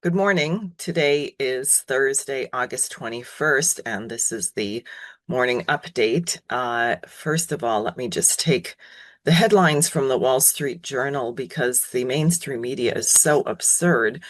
Good morning. Today is Thursday, August 21st, and this is the morning update. First of all, let me just take the headlines from the Wall Street Journal because the mainstream media is so absurd.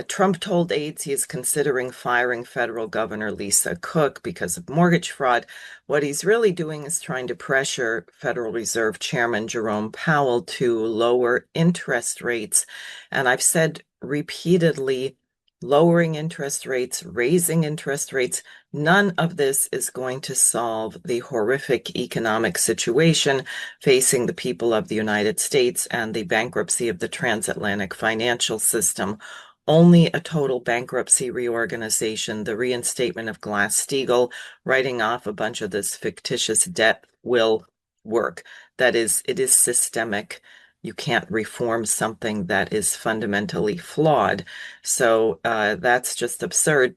Trump told aides he is considering firing federal governor Lisa Cook because of mortgage fraud. What he's really doing is trying to pressure Federal Reserve Chairman Jerome Powell to lower interest rates. And I've said repeatedly, lowering interest rates, raising interest rates, none of this is going to solve the horrific economic situation facing the people of the United States and the bankruptcy of the transatlantic financial system. Only a total bankruptcy reorganization, the reinstatement of Glass-Steagall, writing off a bunch of this fictitious debt will work. That is, it is systemic. You can't reform something that is fundamentally flawed. So that's just absurd.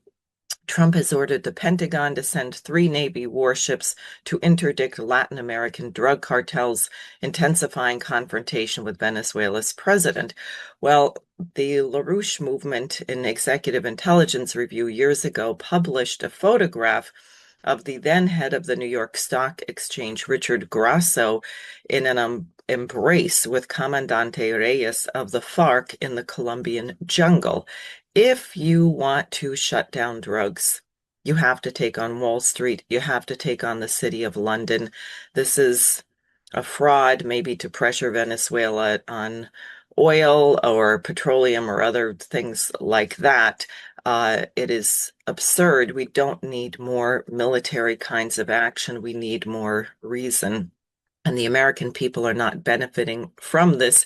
Trump has ordered the Pentagon to send 3 Navy warships to interdict Latin American drug cartels, intensifying confrontation with Venezuela's president. Well, the LaRouche movement in Executive Intelligence Review years ago published a photograph of the then head of the New York Stock Exchange, Richard Grasso, in an embrace with Comandante Reyes of the FARC in the Colombian jungle. If you want to shut down drugs, you have to take on Wall Street. You have to take on the City of London. This is a fraud, maybe to pressure Venezuela on oil or petroleum or other things like that. It is absurd. We don't need more military kinds of action. We need more reason. And the American people are not benefiting from this,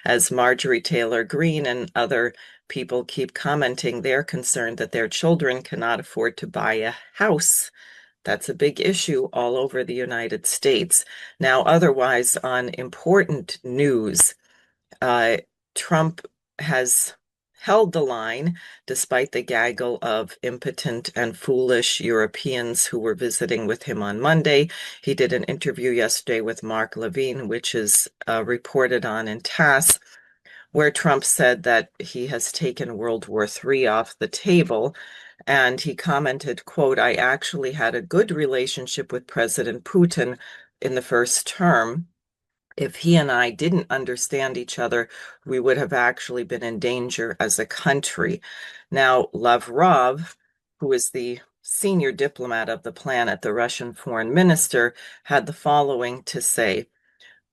as Marjorie Taylor Greene and other people keep commenting. They're concerned that their children cannot afford to buy a house. That's a big issue all over the United States. Now, otherwise, on important news, uh, Trump has held the line despite the gaggle of impotent and foolish Europeans who were visiting with him on Monday. He did an interview yesterday with Mark Levine, which is reported on in TASS, where Trump said that he has taken World War III off the table. And he commented, quote, "I actually had a good relationship with President Putin in the first term. If he and I didn't understand each other, we would have actually been in danger as a country." Now, Lavrov, who is the senior diplomat of the planet, the Russian foreign minister, had the following to say: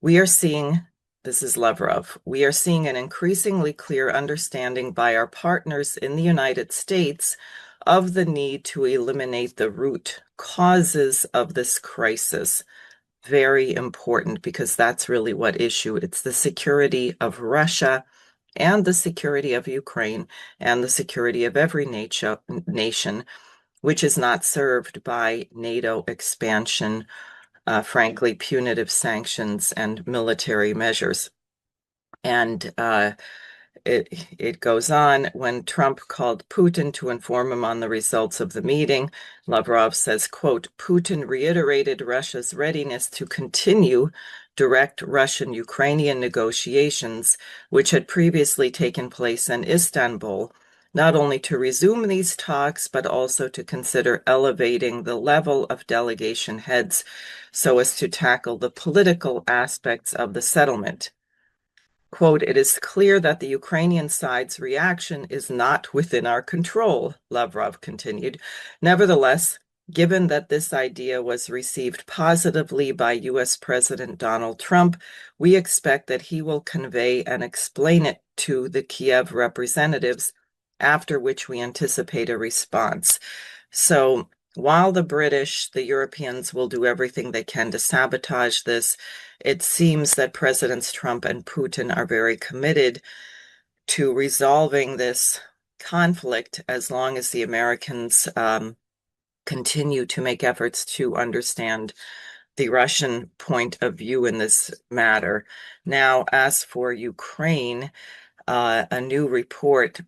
"We are seeing," this is Lavrov, "we are seeing an increasingly clear understanding by our partners in the United States of the need to eliminate the root causes of this crisis." Very important, because that's really what issue. It's the security of Russia and the security of Ukraine and the security of every nation, which is not served by NATO expansion, frankly, punitive sanctions and military measures. And it goes on. When Trump called Putin to inform him on the results of the meeting, Lavrov says, quote, "Putin reiterated Russia's readiness to continue direct Russian-Ukrainian negotiations, which had previously taken place in Istanbul, not only to resume these talks, but also to consider elevating the level of delegation heads so as to tackle the political aspects of the settlement." Quote, "It is clear that the Ukrainian side's reaction is not within our control," Lavrov continued. "Nevertheless, given that this idea was received positively by U.S. President Donald Trump, we expect that he will convey and explain it to the Kiev representatives, after which we anticipate a response." So while the British, the Europeans will do everything they can to sabotage this, it seems that Presidents Trump and Putin are very committed to resolving this conflict as long as the Americans continue to make efforts to understand the Russian point of view in this matter. Now, as for Ukraine, a new report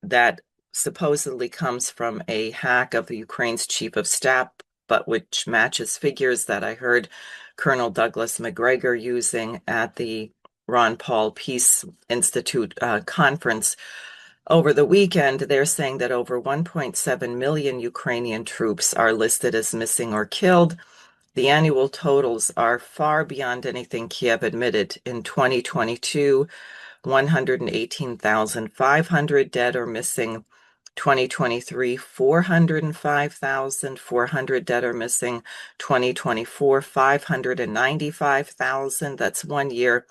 that supposedly comes from a hack of the Ukraine's chief of staff, but which matches figures that I heard Colonel Douglas Macgregor using at the Ron Paul Peace Institute conference, over the weekend, they're saying that over 1.7 million Ukrainian troops are listed as missing or killed. The annual totals are far beyond anything Kiev admitted. In 2022, 118,500 dead or missing. 2023, 405,400 dead or missing. 2024, 595,000. That's 1 year.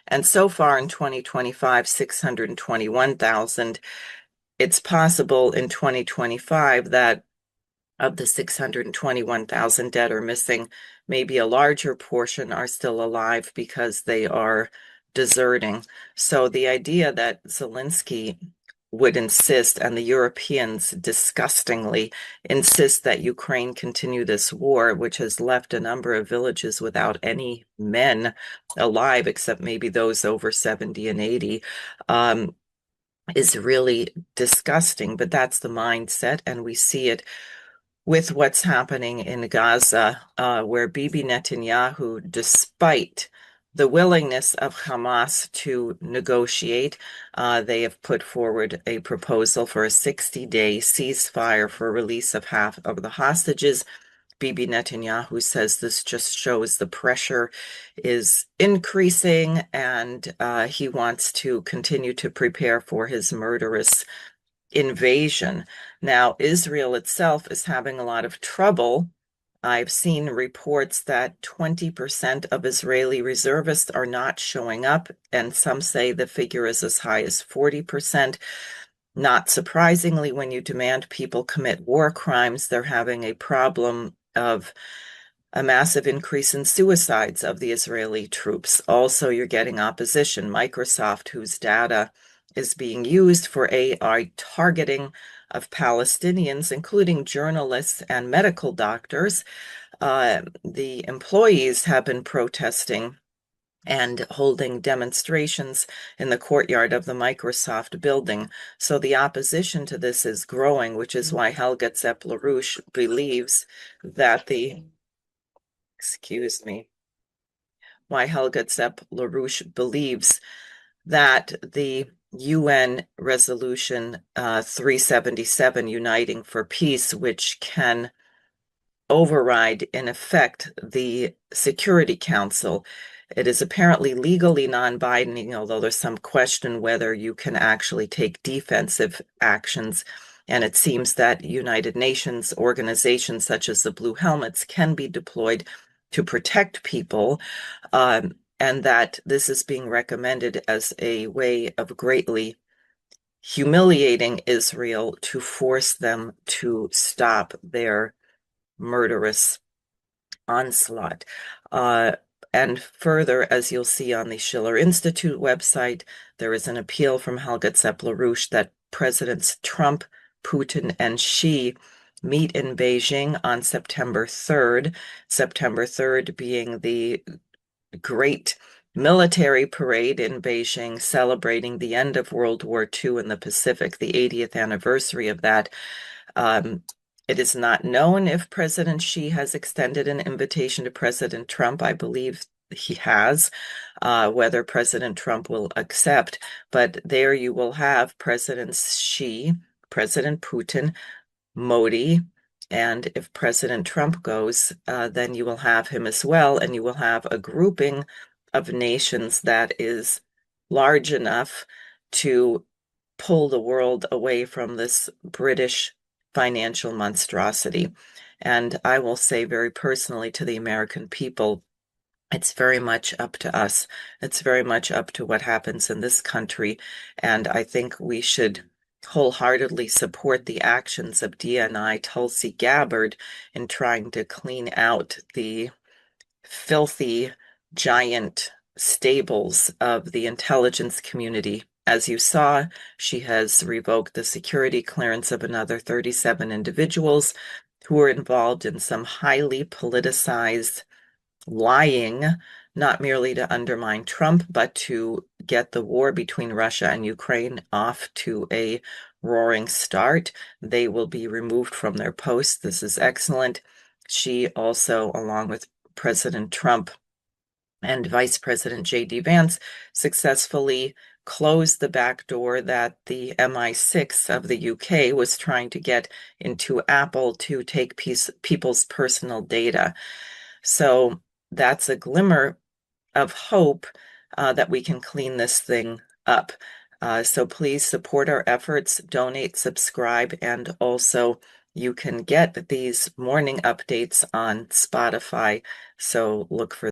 And so far in 2025, 621,000. It's possible in 2025 that of the 621,000 dead or missing, maybe a larger portion are still alive because they are deserting. So the idea that Zelensky would insist, and the Europeans disgustingly insist, that Ukraine continue this war, which has left a number of villages without any men alive, except maybe those over 70 and 80, is really disgusting. But that's the mindset, and we see it with what's happening in Gaza, where Bibi Netanyahu, despite the willingness of Hamas to negotiate, they have put forward a proposal for a 60-day ceasefire for release of half of the hostages. Bibi Netanyahu says this just shows the pressure is increasing, and he wants to continue to prepare for his murderous invasion. Now, Israel itself is having a lot of trouble. I've seen reports that 20% of Israeli reservists are not showing up, and some say the figure is as high as 40%. Not surprisingly, when you demand people commit war crimes, they're having a problem of a massive increase in suicides of the Israeli troops. Also, you're getting opposition. Microsoft, whose data is being used for AI targeting of Palestinians, including journalists and medical doctors. The employees have been protesting and holding demonstrations in the courtyard of the Microsoft building. So the opposition to this is growing, which is why Helga Zepp-LaRouche believes that why Helga Zepp-LaRouche believes that the UN Resolution 377, Uniting for Peace, which can override, in effect, the Security Council. It is apparently legally non-binding, although there's some question whether you can actually take defensive actions. And it seems that United Nations organizations such as the Blue Helmets can be deployed to protect people, and that this is being recommended as a way of greatly humiliating Israel to force them to stop their murderous onslaught. And further, as you'll see on the Schiller Institute website, there is an appeal from Helga Zepp-LaRouche that Presidents Trump, Putin, and Xi meet in Beijing on September 3rd, September 3rd being the great military parade in Beijing celebrating the end of World War II in the Pacific, the 80th anniversary of that. It is not known if President Xi has extended an invitation to President Trump. I believe he has, whether President Trump will accept. But there you will have Presidents Xi, President Putin, Modi, and if President Trump goes, then you will have him as well, and you will have a grouping of nations that is large enough to pull the world away from this British financial monstrosity. And I will say very personally to the American people, it's very much up to us. It's very much up to what happens in this country. And I think we should wholeheartedly support the actions of DNI Tulsi Gabbard in trying to clean out the filthy giant stables of the intelligence community. As you saw, she has revoked the security clearance of another 37 individuals who were involved in some highly politicized lying, not merely to undermine Trump, but to get the war between Russia and Ukraine off to a roaring start. They will be removed from their posts. This is excellent. She also, along with President Trump and Vice President J.D. Vance, successfully close the back door that the MI6 of the UK was trying to get into Apple to take people's personal data. So that's a glimmer of hope that we can clean this thing up. So please support our efforts, donate, subscribe, and also you can get these morning updates on Spotify. So look for